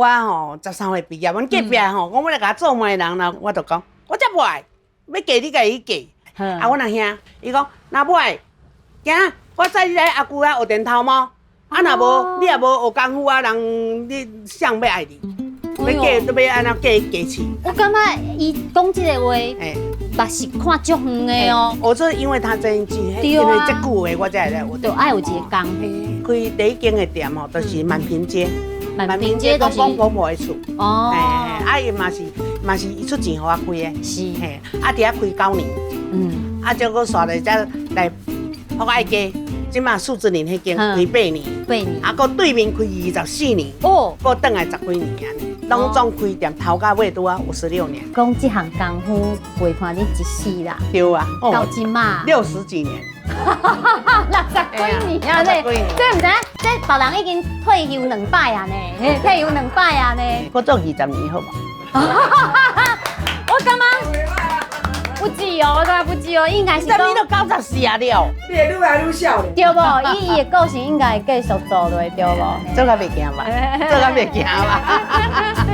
我吼13岁毕业，阮隔壁吼，我要来甲做媒人啦，我就讲，我才不爱，要嫁你家己嫁。啊，阮阿兄，伊讲，若不爱，行，我载你来阿舅遐学电头毛。啊，若无你也无学功夫啊，人你谁要爱你？要嫁都要安怎嫁娶？我感觉伊讲这个话，嘛是看足远的哦。我说，因为他真钱，对啊因为这久的我才会来。就爱有一个工。开第一间的店吼，就是满平街。满平街就是讲婆婆的厝。哦。啊，伊嘛是伊出钱互我开的。是。嘿，啊，伫遐开9年。啊，结果煞来才来福爱街，即马数字年迄间开8年。8年。啊，搁对面开24年。哦。搁倒来10几年安尼。拢总开店头到尾拄啊56年。讲这项功夫陪伴你一世啦。对啊。到今嘛。60几年。60几年啊！这唔知，这别人已经退休2摆啊呢，退休2摆啊呢。我做20年好无？我感觉不止哦，我感觉不止哦，应该是讲。你都94啊了。你会愈来愈少咧。对无？伊的个性应该会继续做落，对无？做甲袂惊吧？做甲袂惊吧？